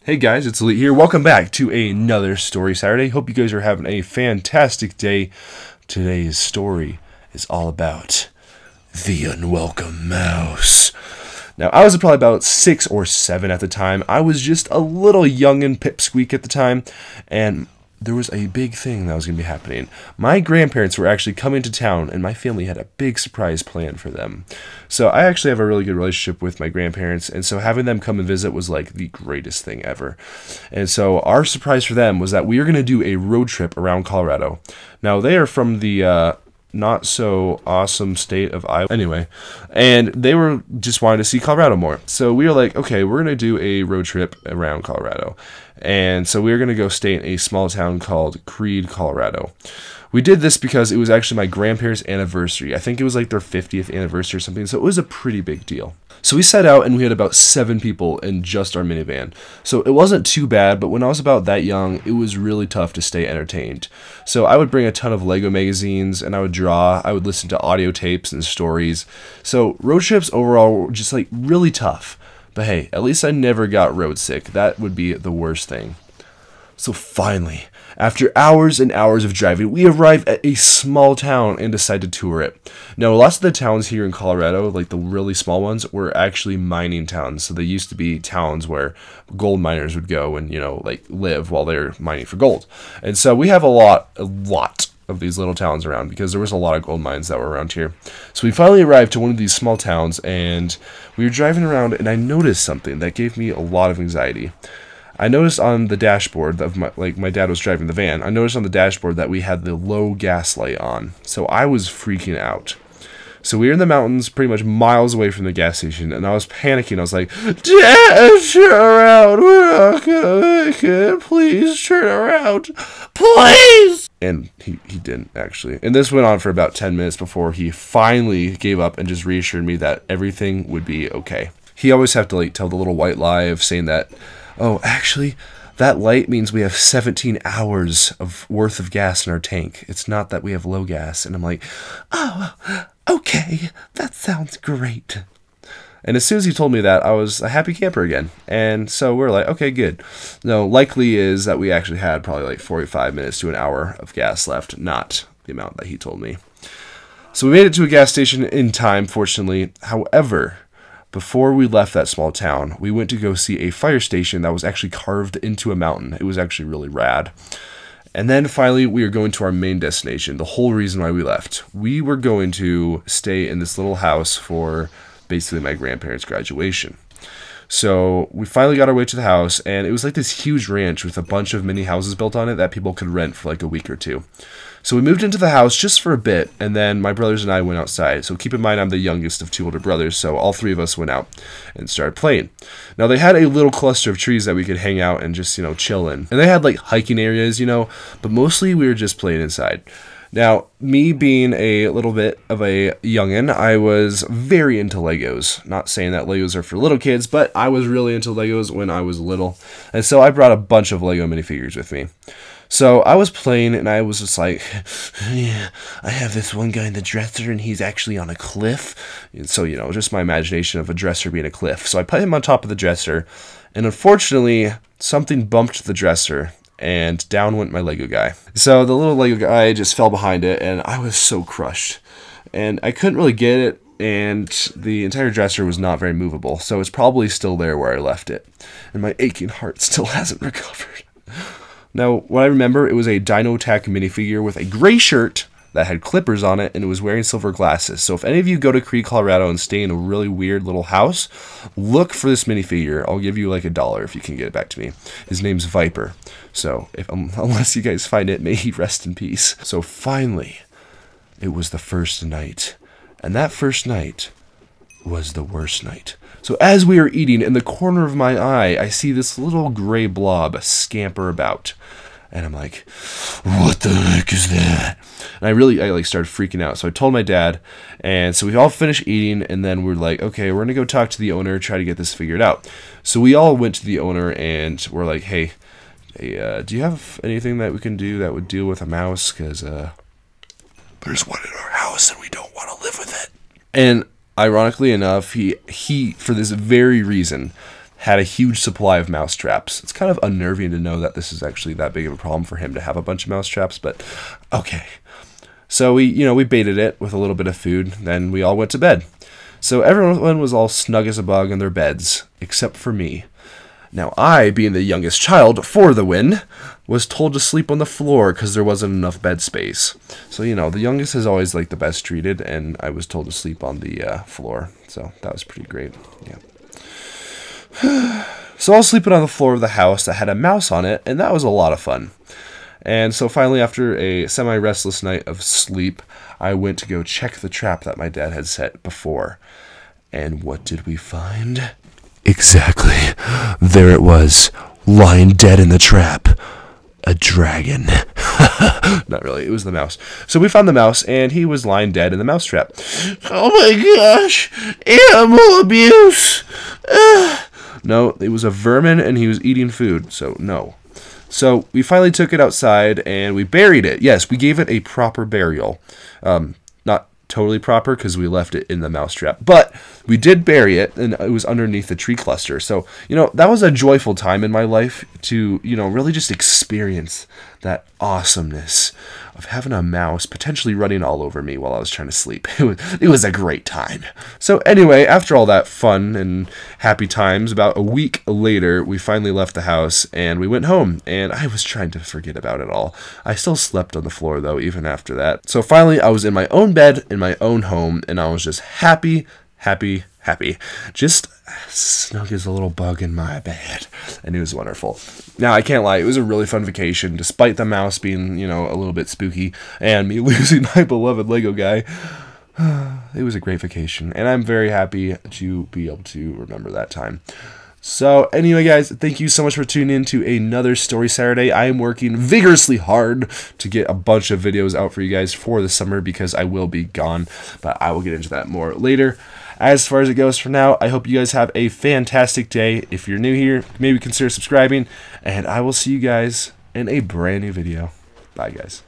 Hey guys, it's Elite here. Welcome back to another Story Saturday. Hope you guys are having a fantastic day. Today's story is all about the unwelcome mouse. Now, I was probably about 6 or 7 at the time. I was just a little young and pipsqueak at the time, and there was a big thing that was going to be happening. My grandparents were actually coming to town, and my family had a big surprise planned for them. So I actually have a really good relationship with my grandparents, and so having them come and visit was like the greatest thing ever. And so our surprise for them was that we were going to do a road trip around Colorado. Now, they are from the not so awesome state of Iowa anyway, and they were just wanting to see Colorado more. So we were like, okay, we're going to do a road trip around Colorado. And so we were going to go stay in a small town called Creede, Colorado. We did this because it was actually my grandparents' anniversary. I think it was like their 50th anniversary or something, so it was a pretty big deal. So we set out, and we had about 7 people in just our minivan. So it wasn't too bad, but when I was about that young, it was really tough to stay entertained. So I would bring a ton of Lego magazines, and I would draw. I would listen to audio tapes and stories. So road trips overall were just like really tough. But hey, at least I never got road sick. That would be the worst thing. So finally, after hours and hours of driving, we arrived at a small town and decided to tour it. Now, lots of the towns here in Colorado, like the really small ones, were actually mining towns. So they used to be towns where gold miners would go and, like live while they're mining for gold. And so we have a lot of these little towns around because there was a lot of gold mines that were around here. So we finally arrived to one of these small towns, and we were driving around, and I noticed something that gave me a lot of anxiety. I noticed on the dashboard of my dad was driving the van. I noticed on the dashboard that we had the low gas light on. So I was freaking out. So we were in the mountains, pretty much miles away from the gas station, and I was panicking. I was like, "Dad, turn around. We're not gonna make it. Please turn around. Please!" And he didn't, actually. And this went on for about 10 minutes before he finally gave up and just reassured me that everything would be okay. He always have to tell the little white lie of saying that, "Oh, actually, that light means we have 17 hours worth of gas in our tank. It's not that we have low gas." And I'm like, "Oh, okay, that sounds great." And as soon as he told me that, I was a happy camper again. And so we're like, okay, good. No, likely is that we actually had probably 45 minutes to an hour of gas left, not the amount that he told me. So we made it to a gas station in time, fortunately. However, before we left that small town, we went to go see a fire station that was actually carved into a mountain. It was actually really rad. And then finally, we were going to our main destination, the whole reason why we left. We were going to stay in this little house for basically my grandparents' graduation. So we finally got our way to the house, and it was like this huge ranch with a bunch of mini houses built on it that people could rent for like a week or two. So we moved into the house just for a bit, and then my brothers and I went outside. So keep in mind, I'm the youngest of 2 older brothers, so all 3 of us went out and started playing. Now, they had a little cluster of trees that we could hang out and just, chill in. And they had hiking areas, but mostly we were just playing inside. Now, me being a little bit of a youngin', I was very into Legos. Not saying that Legos are for little kids, but I was really into Legos when I was little. And so I brought a bunch of Lego minifigures with me. So I was playing, and I was just like, yeah, I have this one guy in the dresser, and he's actually on a cliff. And so, just my imagination of a dresser being a cliff. So I put him on top of the dresser, and unfortunately, something bumped the dresser, and down went my Lego guy. So the little Lego guy just fell behind it, and I was so crushed. And I couldn't really get it, and the entire dresser was not very movable, so it's probably still there where I left it. And my aching heart still hasn't recovered. Now, what I remember, it was a Dino Tack minifigure with a gray shirt that had clippers on it, and it was wearing silver glasses. So if any of you go to Creede, Colorado and stay in a really weird little house, look for this minifigure. I'll give you $1 if you can get it back to me. His name's Viper. So unless you guys find it, may he rest in peace. So finally, it was the first night. And that first night was the worst night. So as we are eating, in the corner of my eye, I see this little gray blob scamper about. And I'm like, what the heck is that? And I started freaking out. So I told my dad, and so we all finished eating, and then we're like, okay, we're going to go talk to the owner, try to get this figured out. So we all went to the owner, and we're like, hey, do you have anything that we can do that would deal with a mouse? Because there's one in our house, and we don't want to live with it. And ironically enough, he for this very reason, had a huge supply of mouse traps. It's kind of unnerving to know that this is actually that big of a problem for him to have a bunch of mouse traps, but okay. So we baited it with a little bit of food, then we all went to bed. So everyone was all snug as a bug in their beds, except for me. Now I, being the youngest child for the win, was told to sleep on the floor because there wasn't enough bed space. So, the youngest is always like the best treated, and I was told to sleep on the floor. So that was pretty great. Yeah. So I was sleeping on the floor of the house that had a mouse on it, and that was a lot of fun. And so finally, after a semi-restless night of sleep, I went to go check the trap that my dad had set before. And what did we find? Exactly. There it was, lying dead in the trap. A dragon. Not really, it was the mouse. So we found the mouse, and he was lying dead in the mouse trap. Oh my gosh! Animal abuse! No, it was a vermin, and he was eating food, so no. So we finally took it outside, and we buried it. Yes, we gave it a proper burial. Not totally proper because we left it in the mousetrap, but we did bury it, and it was underneath the tree cluster. So that was a joyful time in my life to really just experience that awesomeness of having a mouse potentially running all over me while I was trying to sleep. It was a great time. So anyway, after all that fun and happy times, about a week later, we finally left the house and we went home, and I was trying to forget about it all. I still slept on the floor though, even after that. So finally, I was in my own bed, in my own home, and I was just happy. Just snug as a little bug in my bed. And it was wonderful. Now, I can't lie, it was a really fun vacation, despite the mouse being, a little bit spooky, and me losing my beloved Lego guy. It was a great vacation, and I'm very happy to be able to remember that time. So, anyway, guys, thank you so much for tuning in to another Story Saturday. I am working vigorously hard to get a bunch of videos out for you guys for the summer because I will be gone, but I will get into that more later. As far as it goes for now, I hope you guys have a fantastic day. If you're new here, maybe consider subscribing, and I will see you guys in a brand new video. Bye, guys.